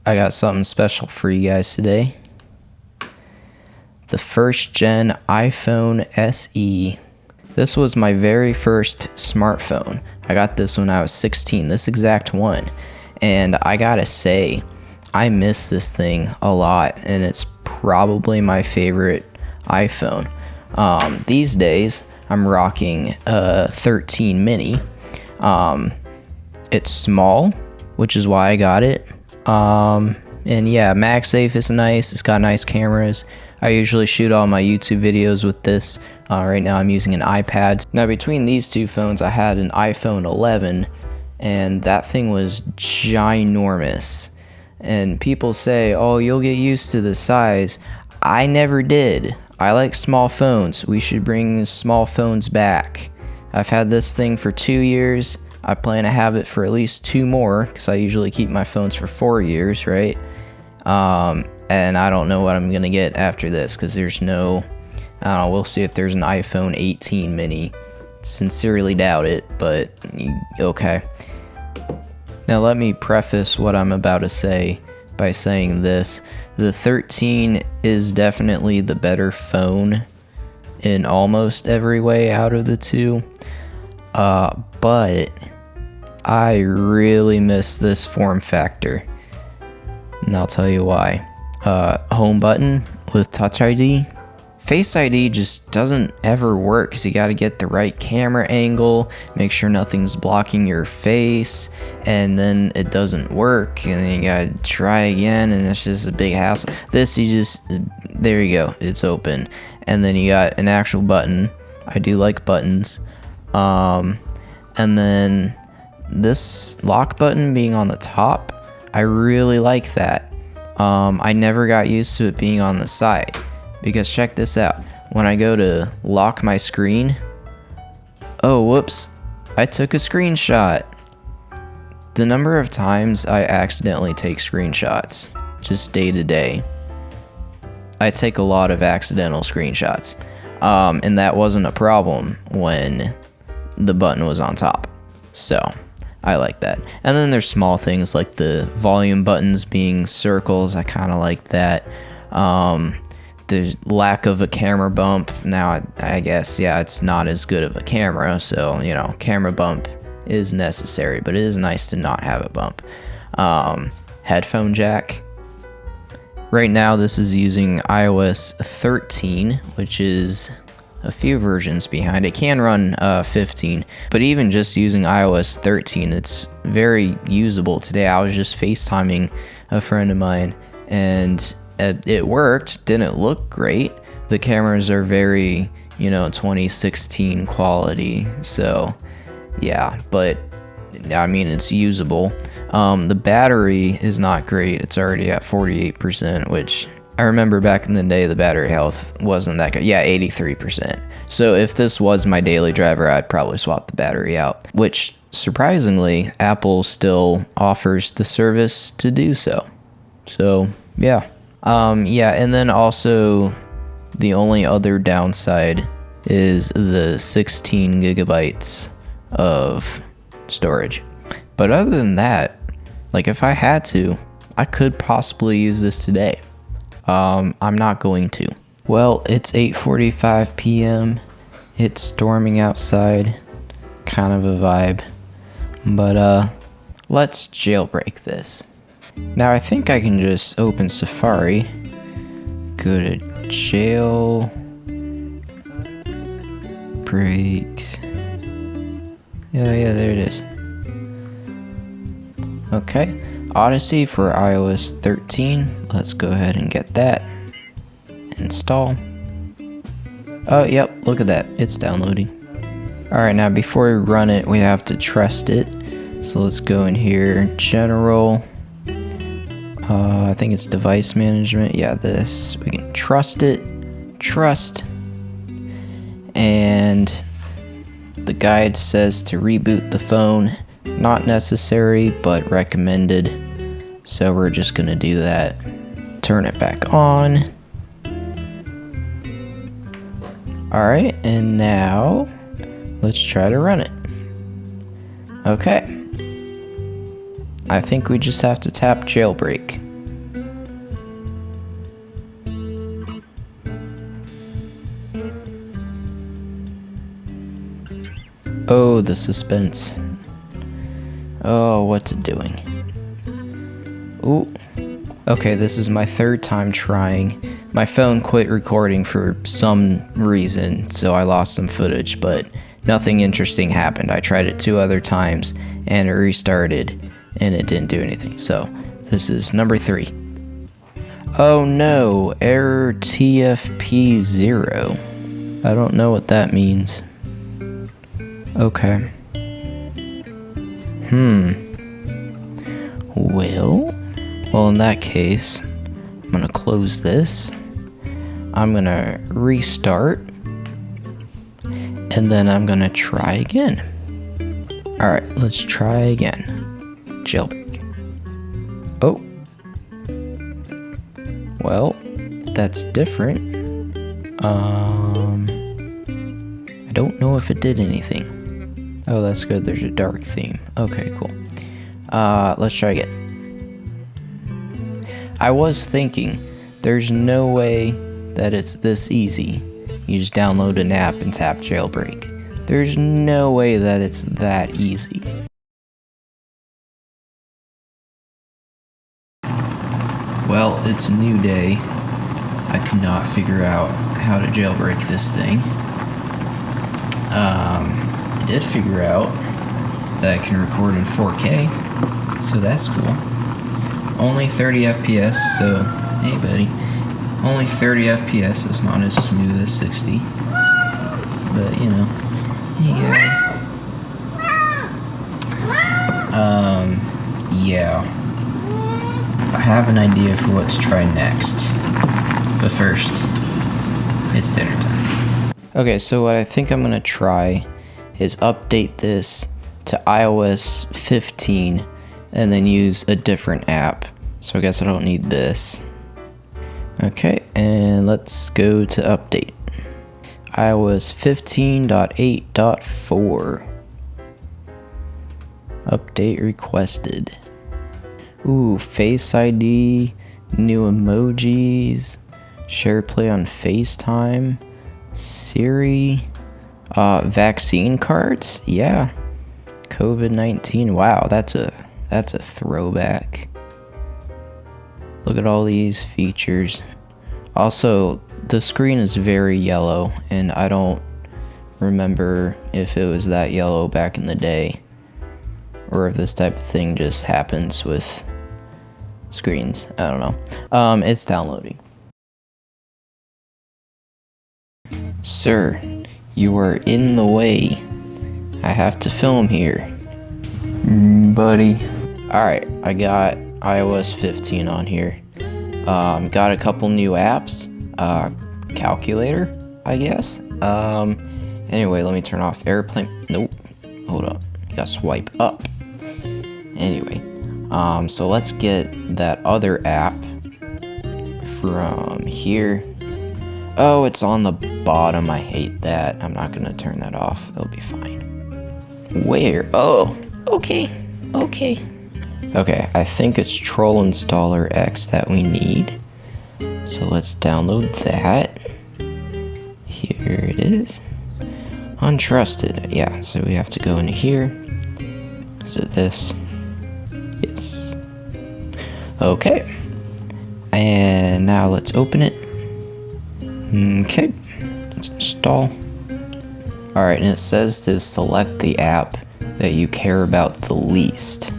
I got something special for you guys today. The first gen iPhone SE. This was my very first smartphone. I got this when I was 16, this exact one. And I gotta say, I miss this thing a lot, and it's probably my favorite iPhone. These days, I'm rocking a 13 mini. It's small, which is why I got it. And yeah, MagSafe is nice. It's got nice cameras. I usually shoot all my YouTube videos with this. Right now I'm using an iPad. Now between these two phones, I had an iPhone 11, and that thing was ginormous. And people say, oh, you'll get used to the size. I never did. I like small phones. We should bring small phones back. I've had this thing for 2 years. I plan to have it for at least 2 more, because I usually keep my phones for 4 years, right? And I don't know what I'm gonna get after this, because there's no, I don't know, we'll see if there's an iPhone 18 mini. Sincerely doubt it, but okay. Now let me preface what I'm about to say by saying this. The 13 is definitely the better phone in almost every way out of the two. But I really miss this form factor. And I'll tell you why. Home button with Touch ID. Face ID just doesn't ever work, because you got to get the right camera angle, make sure nothing's blocking your face, and then it doesn't work, and then you got to try again, and it's just a big hassle. This, you just, there you go, it's open. And then you got an actual button. I do like buttons. And then this lock button being on the top, I really like that. I never got used to it being on the side, because check this out. When I go to lock my screen, oh whoops, I took a screenshot. The number of times I accidentally take screenshots, just day to day. I take a lot of accidental screenshots, and that wasn't a problem when the button was on top. So I like that. And then there's small things like the volume buttons being circles. I kind of like that. The lack of a camera bump. Now I guess, yeah, it's not as good of a camera, so you know, camera bump is necessary, but it is nice to not have a bump. Headphone jack. Right now this is using iOS 13, which is a few versions behind. It can run 15, but even just using iOS 13, it's very usable. Today I was just FaceTiming a friend of mine, and it worked. Didn't look great. The cameras are very, 2016 quality, so yeah, but I mean, it's usable. The battery is not great. It's already at 48%, which I remember back in the day, the battery health wasn't that good. Yeah, 83%. So if this was my daily driver, I'd probably swap the battery out, which surprisingly, Apple still offers the service to do so. So yeah. Yeah, and then also the only other downside is the 16 gigabytes of storage. But other than that, like if I had to, I could possibly use this today. I'm not going to. Well, it's 8:45 p.m. It's storming outside. Kind of a vibe. But let's jailbreak this. Now I think I can just open Safari. Go to jailbreaks. Yeah, there it is. Okay. Odyssey for iOS 13. Let's go ahead and get that. Install. Oh, yep, look at that. It's downloading. Alright, now before we run it, we have to trust it. So let's go in here, General. I think it's Device Management. Yeah, this. We can trust it. Trust. And the guide says to reboot the phone. Not necessary, but recommended. So we're just gonna do that. Turn it back on. Alright, and now let's try to run it. Okay. I think we just have to tap jailbreak. Oh, the suspense. Oh, what's it doing? Ooh. Okay, this is my third time trying. My phone quit recording for some reason, so I lost some footage, but nothing interesting happened. I tried it 2 other times, and it restarted, and it didn't do anything. So, this is number 3. Oh no, error TFP 0. I don't know what that means. Okay. Well, in that case, I'm gonna close this. I'm gonna restart. And then I'm gonna try again. Alright, let's try again. Jailbreak. Oh. Well, that's different. I don't know if it did anything. Oh, that's good. There's a dark theme. Okay, cool. Let's try again. I was thinking, there's no way that it's this easy. You just download an app and tap jailbreak. There's no way that it's that easy. Well, it's a new day. I could not figure out how to jailbreak this thing. I did figure out that I can record in 4K, so that's cool. Only 30 FPS, so hey buddy. Only 30 FPS is not as smooth as 60. But you know, yeah. Yeah. I have an idea for what to try next. But first, it's dinner time. Okay, so what I think I'm gonna try is update this to iOS 15 and then use a different app. So I guess I don't need this. Okay, and let's go to update. iOS 15.8.4. Update requested. Ooh, Face ID, new emojis, share play on FaceTime, Siri, vaccine cards, yeah. COVID-19, wow, that's a throwback. Look at all these features. Also, the screen is very yellow, and I don't remember if it was that yellow back in the day, or if this type of thing just happens with screens. I don't know. It's downloading. Sir, you are in the way. I have to film here. Buddy. Alright, I got iOS 15 on here. Got a couple new apps. Calculator, I guess. Anyway, let me turn off airplane. Nope. Hold up. You gotta swipe up. Anyway, so let's get that other app from here. Oh, it's on the bottom. I hate that. I'm not gonna turn that off. It'll be fine. Where? Oh, okay. Okay, I think it's Troll Installer X that we need. So let's download that. Here it is. Untrusted. Yeah, so we have to go into here. Is it this? Yes. Okay. And now let's open it. Okay. Let's install. Alright, and it says to select the app that you care about the least.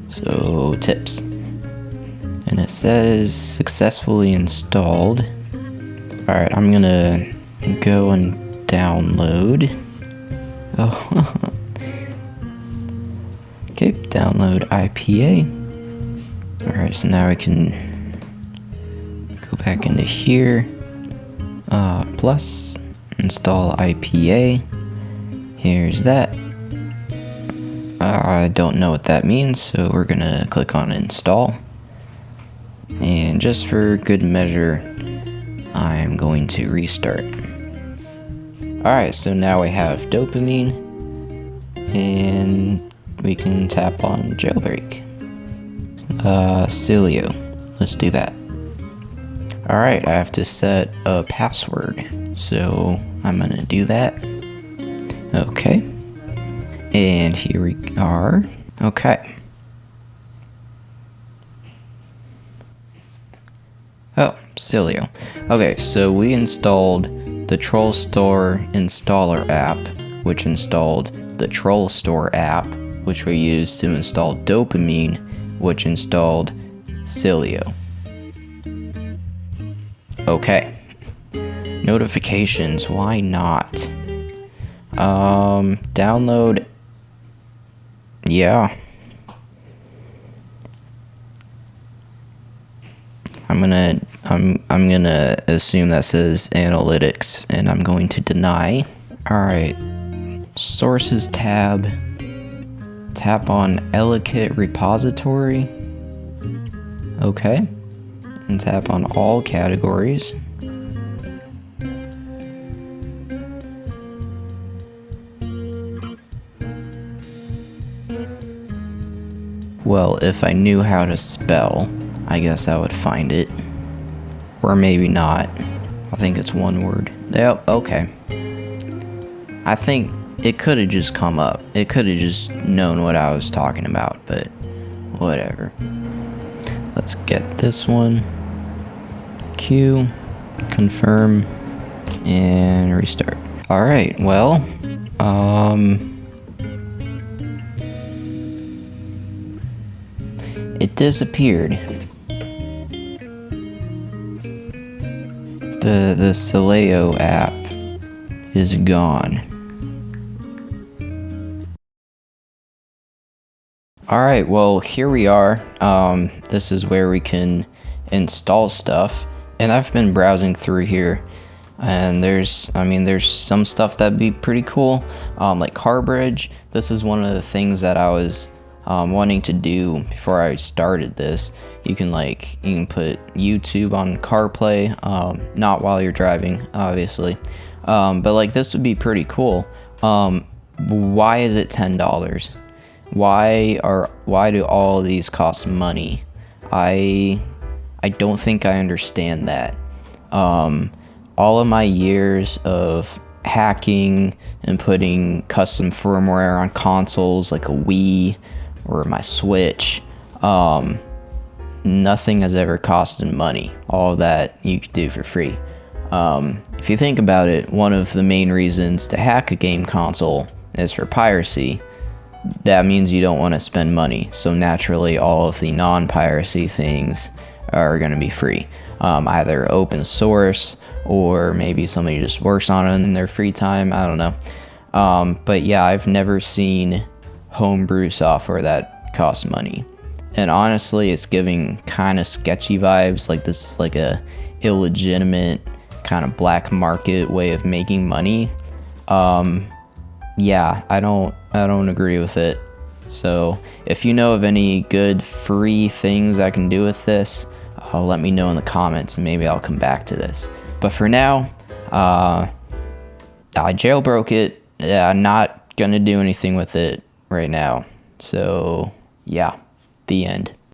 So, tips. And it says successfully installed. Alright, I'm gonna go and download. Oh. Okay, download IPA. Alright, so now I can go back into here. Plus, install IPA. Here's that. I don't know what that means, so we're gonna click on install. And just for good measure, I'm going to restart. Alright, so now we have dopamine, and we can tap on jailbreak. Cilio, let's do that. Alright, I have to set a password, so I'm gonna do that. Okay. And here we are. Okay. Oh, Cilio. Okay, so we installed the Troll Store installer app, which installed the Troll Store app, which we used to install Dopamine, which installed Cilio. Okay. Notifications, why not? Download. Yeah. I'm gonna assume that says analytics, and I'm going to deny. Alright. Sources tab. Tap on Ellicott repository. Okay. And tap on all categories. Well, if I knew how to spell, I guess I would find it. Or maybe not. I think it's one word. Yep, okay. I think it could have just come up. It could have just known what I was talking about, but whatever. Let's get this one. Q, confirm, and restart. Alright, well, it disappeared. The Cilio app is gone. Alright, well, here we are. This is where we can install stuff. And I've been browsing through here. And there's some stuff that'd be pretty cool. Like CarBridge. This is one of the things that I was wanting to do before I started this. You can put YouTube on CarPlay, not while you're driving, obviously. But this would be pretty cool. Why is it $10? Why do all of these cost money? I don't think I understand that. All of my years of hacking and putting custom firmware on consoles like a Wii or my Switch, nothing has ever costed money. All of that you could do for free. If you think about it, one of the main reasons to hack a game console is for piracy. That means you don't want to spend money, so naturally all of the non-piracy things are going to be free. Either open source, or maybe somebody just works on it in their free time, I don't know. But yeah, I've never seen homebrew software that costs money. And honestly, it's giving kind of sketchy vibes, like this is like a illegitimate kind of black market way of making money. Yeah, I don't agree with it. So if you know of any good free things I can do with this, let me know in the comments and maybe I'll come back to this. But for now, I jailbroke it. I'm not gonna do anything with it right now. So yeah, the end.